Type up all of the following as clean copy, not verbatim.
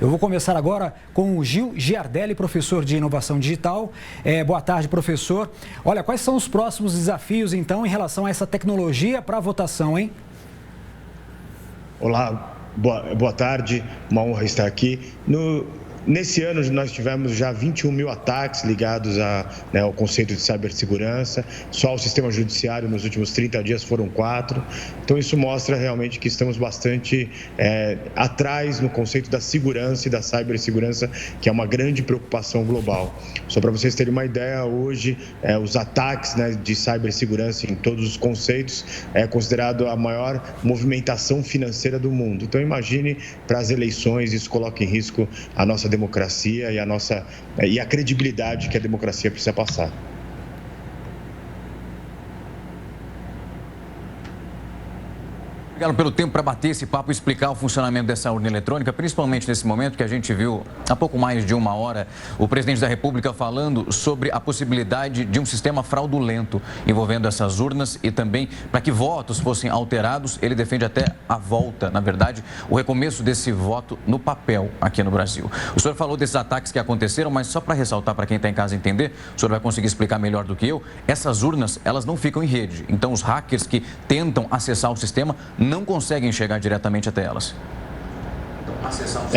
Eu vou começar agora com o Gil Giardelli, professor de Inovação Digital. Boa tarde, professor. Olha, quais são os próximos desafios, então, em relação a essa tecnologia para a votação, hein? Olá, boa tarde. Uma honra estar aqui. Nesse ano, nós tivemos já 21 mil ataques ligados ao conceito de cibersegurança. Só o sistema judiciário, nos últimos 30 dias, foram 4. Então, isso mostra realmente que estamos bastante atrás no conceito da segurança e da cibersegurança, que é uma grande preocupação global. Só para vocês terem uma ideia, hoje, os ataques de cibersegurança em todos os conceitos é considerado a maior movimentação financeira do mundo. Então, imagine, para as eleições, isso coloca em risco a nossa democracia e a credibilidade que a democracia precisa passar. Obrigado pelo tempo para bater esse papo e explicar o funcionamento dessa urna eletrônica, principalmente nesse momento que a gente viu há pouco mais de uma hora o presidente da República falando sobre a possibilidade de um sistema fraudulento envolvendo essas urnas e também para que votos fossem alterados. Ele defende até a volta, na verdade, o recomeço desse voto no papel aqui no Brasil. O senhor falou desses ataques que aconteceram, mas só para ressaltar para quem está em casa entender, o senhor vai conseguir explicar melhor do que eu, essas urnas, elas não ficam em rede. Então, os hackers que tentam acessar o sistema não conseguem chegar diretamente até elas.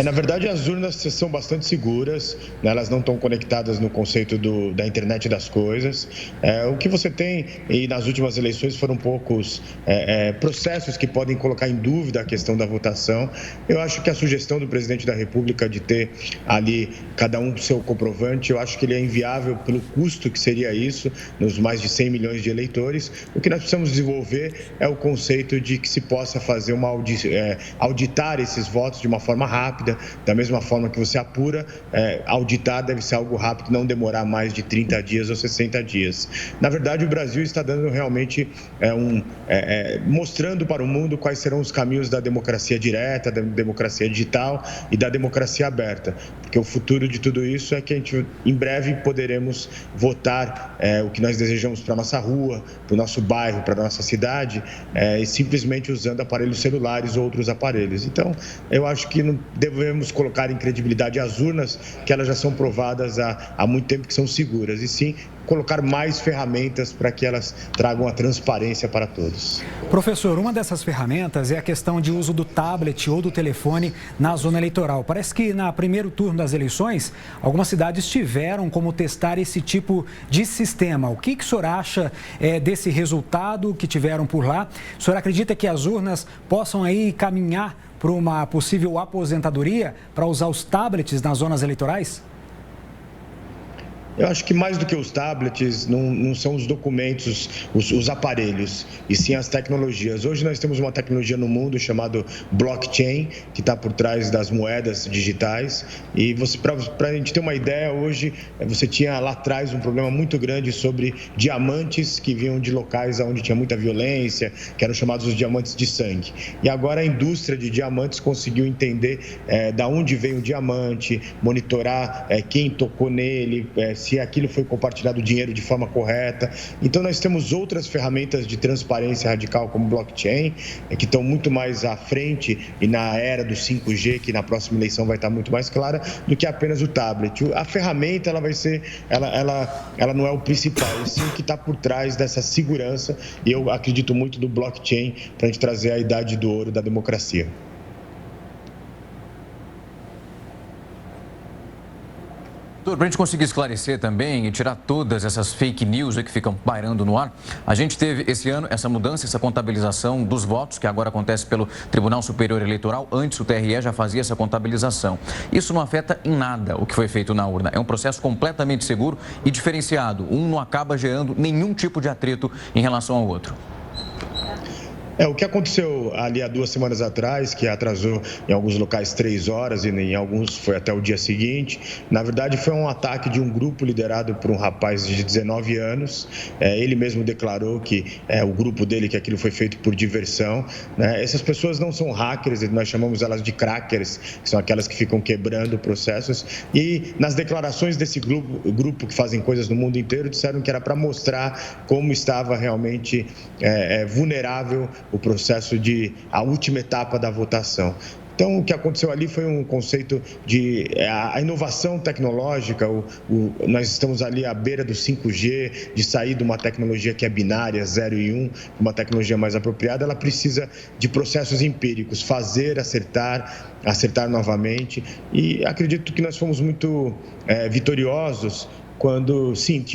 Na verdade, as urnas são bastante seguras, né? Elas não estão conectadas no conceito da internet das coisas. O que você tem, e nas últimas eleições foram poucos processos que podem colocar em dúvida a questão da votação. Eu acho que a sugestão do presidente da República de ter ali cada um seu comprovante, eu acho que ele é inviável pelo custo que seria isso, nos mais de 100 milhões de eleitores. O que nós precisamos desenvolver é o conceito de que se possa fazer auditar esses votos de uma forma rápida, da mesma forma que você apura, auditar deve ser algo rápido, não demorar mais de 30 dias ou 60 dias. Na verdade, o Brasil está dando realmente mostrando para o mundo quais serão os caminhos da democracia direta, da democracia digital e da democracia aberta, porque o futuro de tudo isso é que a gente, em breve, poderemos votar o que nós desejamos para a nossa rua, para o nosso bairro, para a nossa cidade, e simplesmente usando aparelhos celulares ou outros aparelhos. Então, eu acho que não devemos colocar em credibilidade as urnas, que elas já são provadas há muito tempo que são seguras, e sim colocar mais ferramentas para que elas tragam a transparência para todos. Professor, uma dessas ferramentas é a questão de uso do tablet ou do telefone na zona eleitoral. Parece que no primeiro turno das eleições, algumas cidades tiveram como testar esse tipo de sistema. O que o senhor acha desse resultado que tiveram por lá? O senhor acredita que as urnas possam aí caminhar para uma possível aposentadoria para usar os tablets nas zonas eleitorais? Eu acho que mais do que os tablets, não são os documentos, os aparelhos, e sim as tecnologias. Hoje nós temos uma tecnologia no mundo chamada blockchain, que está por trás das moedas digitais. E para a gente ter uma ideia, hoje você tinha lá atrás um problema muito grande sobre diamantes que vinham de locais onde tinha muita violência, que eram chamados os diamantes de sangue. E agora a indústria de diamantes conseguiu entender da onde veio o diamante, monitorar quem tocou nele, se aquilo foi compartilhado o dinheiro de forma correta. Então, nós temos outras ferramentas de transparência radical, como blockchain, que estão muito mais à frente e na era do 5G, que na próxima eleição vai estar muito mais clara, do que apenas o tablet. A ferramenta, ela vai ser, ela não é o principal, e sim o que está por trás dessa segurança, e eu acredito muito no blockchain para a gente trazer a idade do ouro da democracia. Para a gente conseguir esclarecer também e tirar todas essas fake news que ficam pairando no ar, a gente teve esse ano essa mudança, essa contabilização dos votos, que agora acontece pelo Tribunal Superior Eleitoral. Antes o TRE já fazia essa contabilização. Isso não afeta em nada o que foi feito na urna. É um processo completamente seguro e diferenciado. Um não acaba gerando nenhum tipo de atrito em relação ao outro. O que aconteceu ali há 2 semanas atrás, que atrasou em alguns locais 3 horas e em alguns foi até o dia seguinte, na verdade foi um ataque de um grupo liderado por um rapaz de 19 anos. Ele mesmo declarou que o grupo dele, que aquilo foi feito por diversão, né? Essas pessoas não são hackers, nós chamamos elas de crackers, que são aquelas que ficam quebrando processos. E nas declarações desse grupo que fazem coisas no mundo inteiro, disseram que era para mostrar como estava realmente vulnerável o processo a última etapa da votação. Então, o que aconteceu ali foi um conceito de a inovação tecnológica, nós estamos ali à beira do 5G, de sair de uma tecnologia que é binária, 0 e 1, uma tecnologia mais apropriada, ela precisa de processos empíricos, fazer, acertar novamente, e acredito que nós fomos muito vitoriosos quando, sim,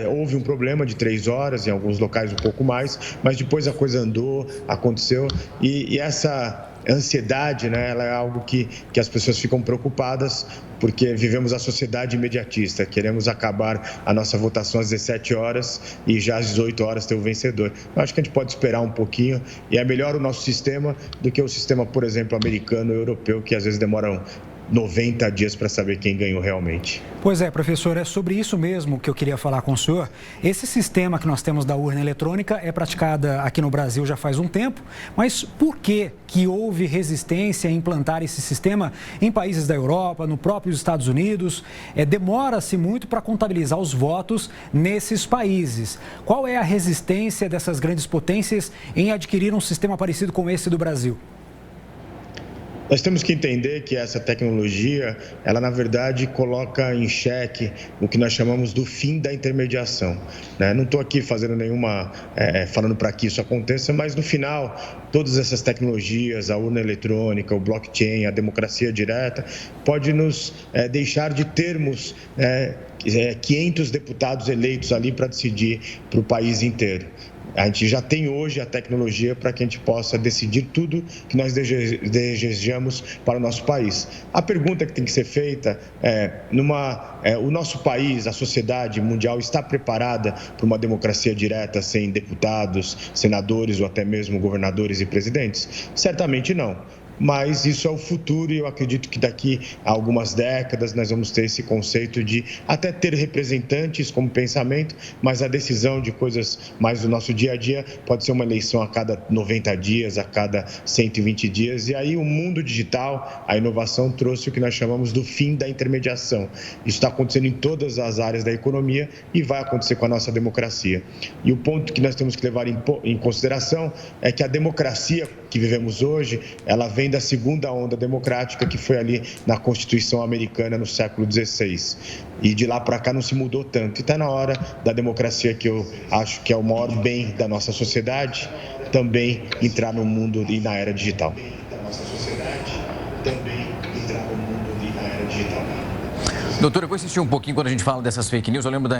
houve um problema de 3 horas, em alguns locais um pouco mais, mas depois a coisa andou, aconteceu, e essa ansiedade, né, ela é algo que as pessoas ficam preocupadas, porque vivemos a sociedade imediatista, queremos acabar a nossa votação às 17 horas e já às 18 horas ter o vencedor. Eu acho que a gente pode esperar um pouquinho, e é melhor o nosso sistema do que o sistema, por exemplo, americano ou europeu, que às vezes demoram 90 dias para saber quem ganhou realmente. Pois é, professor, é sobre isso mesmo que eu queria falar com o senhor. Esse sistema que nós temos da urna eletrônica é praticada aqui no Brasil já faz um tempo, mas por que houve resistência em implantar esse sistema em países da Europa, no próprio Estados Unidos? Demora-se muito para contabilizar os votos nesses países. Qual é a resistência dessas grandes potências em adquirir um sistema parecido com esse do Brasil? Nós temos que entender que essa tecnologia, ela na verdade coloca em xeque o que nós chamamos do fim da intermediação, né? Não estou aqui fazendo falando para que isso aconteça, mas no final, todas essas tecnologias, a urna eletrônica, o blockchain, a democracia direta, pode nos deixar de termos 500 deputados eleitos ali para decidir para o país inteiro. A gente já tem hoje a tecnologia para que a gente possa decidir tudo que nós desejamos para o nosso país. A pergunta que tem que ser feita o nosso país, a sociedade mundial, está preparada para uma democracia direta sem deputados, senadores ou até mesmo governadores e presidentes? Certamente não. Mas isso é o futuro, e eu acredito que daqui a algumas décadas nós vamos ter esse conceito de até ter representantes como pensamento, mas a decisão de coisas mais do nosso dia a dia pode ser uma eleição a cada 90 dias, a cada 120 dias, e aí o mundo digital, a inovação trouxe o que nós chamamos do fim da intermediação. Isso está acontecendo em todas as áreas da economia e vai acontecer com a nossa democracia. E o ponto que nós temos que levar em consideração é que a democracia que vivemos hoje, ela vem da segunda onda democrática que foi ali na Constituição Americana no século XVI. E de lá para cá não se mudou tanto. E está na hora da democracia, que eu acho que é o maior bem da nossa sociedade, também entrar no mundo e na era digital. Doutor, eu vou insistir um pouquinho quando a gente fala dessas fake news. Eu lembro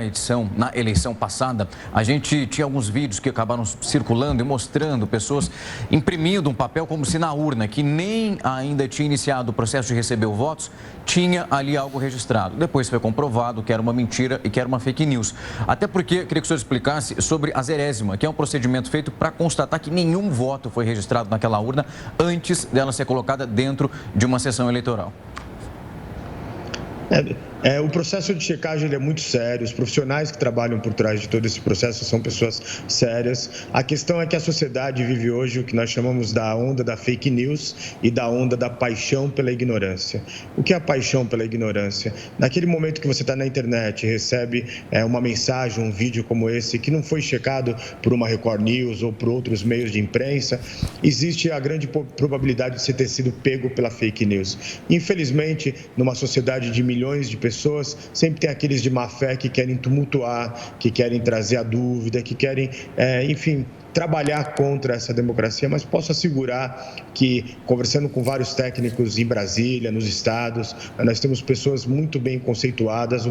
na eleição passada, a gente tinha alguns vídeos que acabaram circulando e mostrando pessoas imprimindo um papel como se na urna, que nem ainda tinha iniciado o processo de receber os votos, tinha ali algo registrado. Depois foi comprovado que era uma mentira e que era uma fake news. Até porque, eu queria que o senhor explicasse sobre a zerésima, que é um procedimento feito para constatar que nenhum voto foi registrado naquela urna antes dela ser colocada dentro de uma sessão eleitoral. O processo de checagem ele é muito sério, os profissionais que trabalham por trás de todo esse processo são pessoas sérias. A questão é que a sociedade vive hoje o que nós chamamos da onda da fake news e da onda da paixão pela ignorância. O que é a paixão pela ignorância? Naquele momento que você está na internet e recebe uma mensagem, um vídeo como esse, que não foi checado por uma Record News ou por outros meios de imprensa, existe a grande probabilidade de você ter sido pego pela fake news. Infelizmente, numa sociedade de milhões de pessoas, sempre tem aqueles de má fé que querem tumultuar, que querem trazer a dúvida, que querem, enfim, trabalhar contra essa democracia, mas posso assegurar que, conversando com vários técnicos em Brasília, nos estados, nós temos pessoas muito bem conceituadas.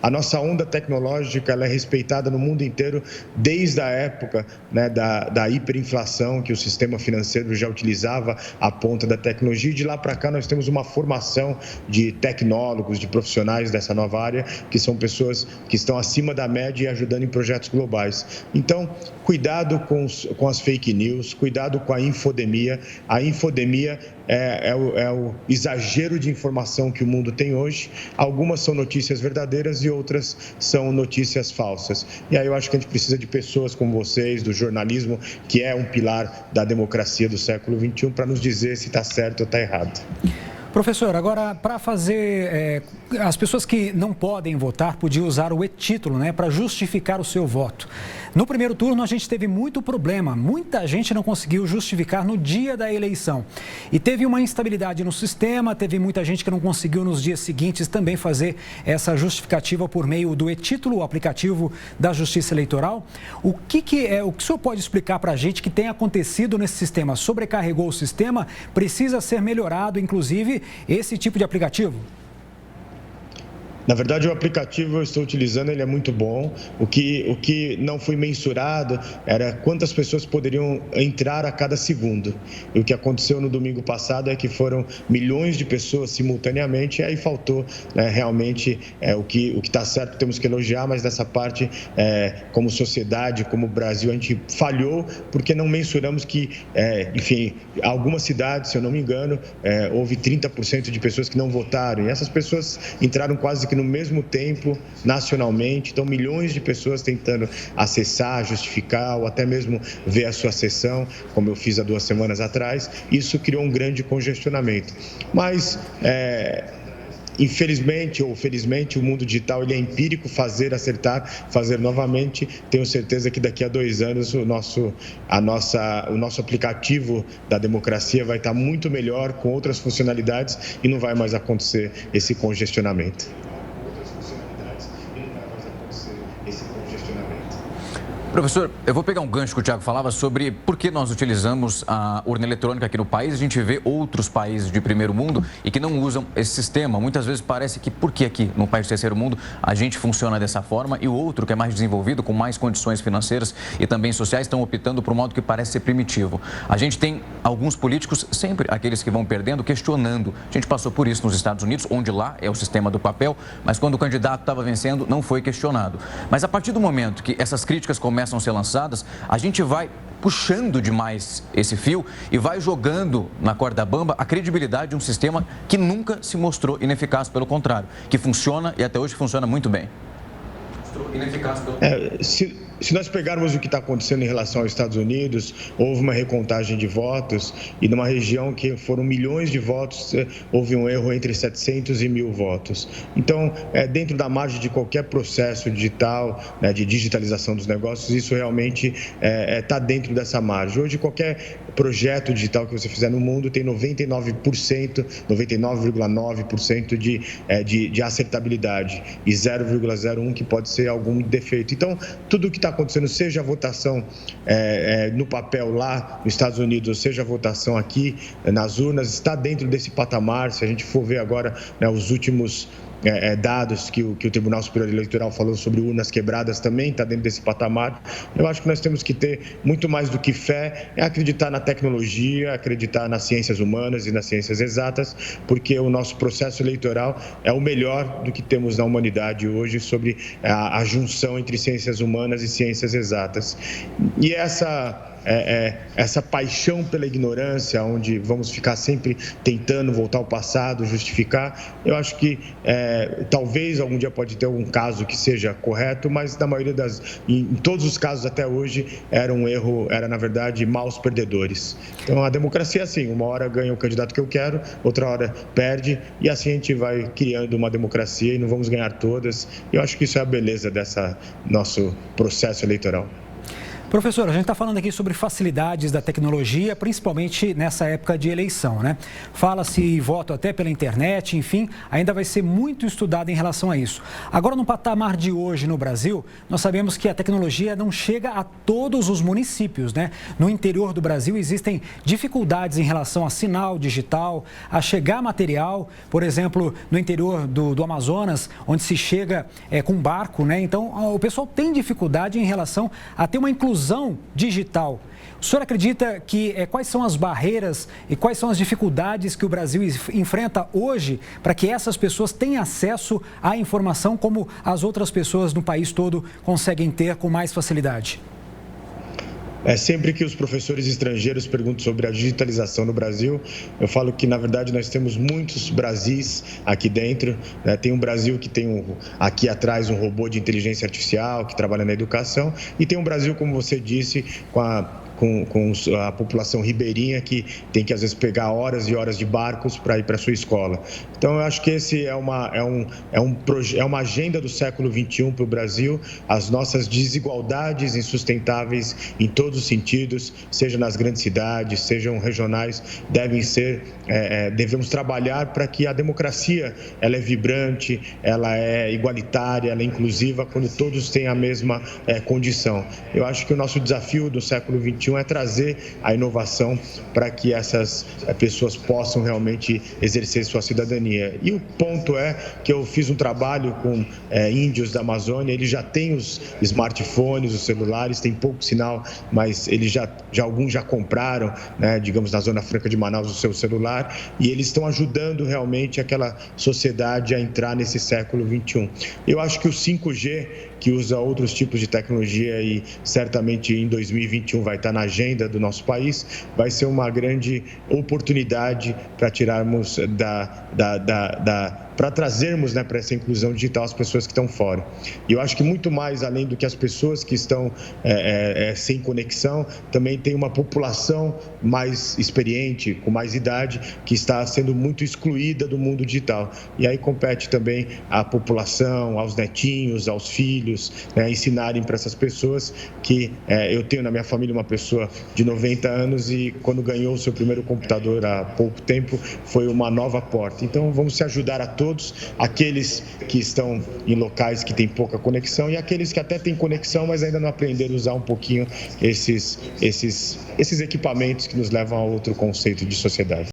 A nossa onda tecnológica ela é respeitada no mundo inteiro desde a época, né, da hiperinflação, que o sistema financeiro já utilizava a ponta da tecnologia. E de lá para cá nós temos uma formação de tecnólogos, de profissionais dessa nova área, que são pessoas que estão acima da média e ajudando em projetos globais. Então, cuidado com as fake news, cuidado com a infodemia. A infodemia é o exagero de informação que o mundo tem hoje. Algumas são notícias verdadeiras e outras são notícias falsas. E aí eu acho que a gente precisa de pessoas como vocês, do jornalismo, que é um pilar da democracia do século XXI, para nos dizer se está certo ou está errado. Professor, agora para fazer, as pessoas que não podem votar podiam usar o e-título, né, para justificar o seu voto. No primeiro turno a gente teve muito problema, muita gente não conseguiu justificar no dia da eleição. E teve uma instabilidade no sistema, teve muita gente que não conseguiu nos dias seguintes também fazer essa justificativa por meio do e-título, o aplicativo da Justiça Eleitoral. O que o senhor pode explicar para a gente que tem acontecido nesse sistema? Sobrecarregou o sistema? Precisa ser melhorado, inclusive, esse tipo de aplicativo? Na verdade, o aplicativo eu estou utilizando, ele é muito bom. O que não foi mensurado era quantas pessoas poderiam entrar a cada segundo. E o que aconteceu no domingo passado é que foram milhões de pessoas simultaneamente, e aí faltou realmente o que está certo, temos que elogiar, mas nessa parte, como sociedade, como Brasil, a gente falhou porque não mensuramos que, enfim, algumas cidades, se eu não me engano, houve 30% de pessoas que não votaram. E essas pessoas entraram quase que no mesmo tempo, nacionalmente. Então, milhões de pessoas tentando acessar, justificar ou até mesmo ver a sua sessão, como eu fiz há 2 semanas atrás. Isso criou um grande congestionamento. Mas, infelizmente ou felizmente, o mundo digital ele é empírico, fazer, acertar, fazer novamente. Tenho certeza que daqui a 2 anos o nosso aplicativo da democracia vai estar muito melhor, com outras funcionalidades, e não vai mais acontecer esse congestionamento. Professor, eu vou pegar um gancho que o Tiago falava sobre por que nós utilizamos a urna eletrônica aqui no país. A gente vê outros países de primeiro mundo e que não usam esse sistema. Muitas vezes parece que por que aqui no país de terceiro mundo a gente funciona dessa forma e o outro que é mais desenvolvido, com mais condições financeiras e também sociais, estão optando por um modo que parece ser primitivo. A gente tem alguns políticos, sempre aqueles que vão perdendo, questionando. A gente passou por isso nos Estados Unidos, onde lá é o sistema do papel, mas quando o candidato estava vencendo, não foi questionado. Mas a partir do momento que essas críticas começam a ser lançadas, a gente vai puxando demais esse fio e vai jogando na corda bamba a credibilidade de um sistema que nunca se mostrou ineficaz, pelo contrário, que funciona e até hoje funciona muito bem. Ineficaz pelo Se nós pegarmos o que está acontecendo em relação aos Estados Unidos, houve uma recontagem de votos e numa região que foram milhões de votos, houve um erro entre 700 e 1.000 votos. Então, dentro da margem de qualquer processo digital, de digitalização dos negócios, isso realmente está dentro dessa margem. Hoje, qualquer projeto digital que você fizer no mundo tem 99%, 99,9% de acertabilidade e 0,01% que pode ser algum defeito. Então, tudo o que está acontecendo, seja a votação no papel lá nos Estados Unidos, ou seja a votação aqui nas urnas, está dentro desse patamar. Se a gente for ver agora os últimos dados que o Tribunal Superior Eleitoral falou sobre urnas quebradas, também está dentro desse patamar. Eu acho que nós temos que ter muito mais do que fé, acreditar na tecnologia, acreditar nas ciências humanas e nas ciências exatas, porque o nosso processo eleitoral é o melhor do que temos na humanidade hoje sobre a junção entre ciências humanas e ciências exatas. E essa paixão pela ignorância, onde vamos ficar sempre tentando voltar ao passado, justificar, eu acho que talvez algum dia pode ter algum caso que seja correto, mas na maioria em todos os casos até hoje era um erro, era na verdade maus perdedores. Então a democracia é assim, uma hora ganha o candidato que eu quero, outra hora perde, e assim a gente vai criando uma democracia e não vamos ganhar todas. Eu acho que isso é a beleza dessa nosso processo eleitoral. Professor, a gente está falando aqui sobre facilidades da tecnologia, principalmente nessa época de eleição, né? Fala-se voto até pela internet, enfim, ainda vai ser muito estudado em relação a isso. Agora, no patamar de hoje no Brasil, nós sabemos que a tecnologia não chega a todos os municípios, né? No interior do Brasil existem dificuldades em relação a sinal digital, a chegar material, por exemplo, no interior do Amazonas, onde se chega com barco, né? Então, o pessoal tem dificuldade em relação a ter uma inclusão digital. O senhor acredita que quais são as barreiras e quais são as dificuldades que o Brasil enfrenta hoje para que essas pessoas tenham acesso à informação como as outras pessoas no país todo conseguem ter com mais facilidade? Sempre que os professores estrangeiros perguntam sobre a digitalização no Brasil, eu falo que, na verdade, nós temos muitos Brasis aqui dentro. Tem um Brasil que tem aqui atrás um robô de inteligência artificial que trabalha na educação, e tem um Brasil, como você disse, com com a população ribeirinha que tem que, às vezes, pegar horas e horas de barcos para ir para a sua escola. Então, eu acho que esse é uma agenda do século XXI para o Brasil. As nossas desigualdades insustentáveis em todos os sentidos, seja nas grandes cidades, sejam regionais, devemos trabalhar para que a democracia ela é vibrante, ela é igualitária, ela é inclusiva, quando todos têm a mesma condição. Eu acho que o nosso desafio do século XXI é trazer a inovação para que essas pessoas possam realmente exercer sua cidadania. E o ponto é que eu fiz um trabalho com índios da Amazônia, eles já têm os smartphones, os celulares, tem pouco sinal, mas eles alguns já compraram, né, digamos, na Zona Franca de Manaus, o seu celular, e eles estão ajudando realmente aquela sociedade a entrar nesse século XXI. Eu acho que o 5G, que usa outros tipos de tecnologia e certamente em 2021 vai estar na agenda do nosso país, vai ser uma grande oportunidade para tirarmos para trazermos, né, para essa inclusão digital as pessoas que estão fora. E eu acho que muito mais, além do que as pessoas que estão sem conexão, também tem uma população mais experiente, com mais idade, que está sendo muito excluída do mundo digital. E aí compete também à população, aos netinhos, aos filhos, né, ensinarem para essas pessoas que eu tenho na minha família uma pessoa de 90 anos e quando ganhou o seu primeiro computador há pouco tempo, foi uma nova porta. Então, vamos se ajudar a todos, aqueles que estão em locais que têm pouca conexão e aqueles que até têm conexão, mas ainda não aprenderam a usar um pouquinho esses equipamentos que nos levam a outro conceito de sociedade.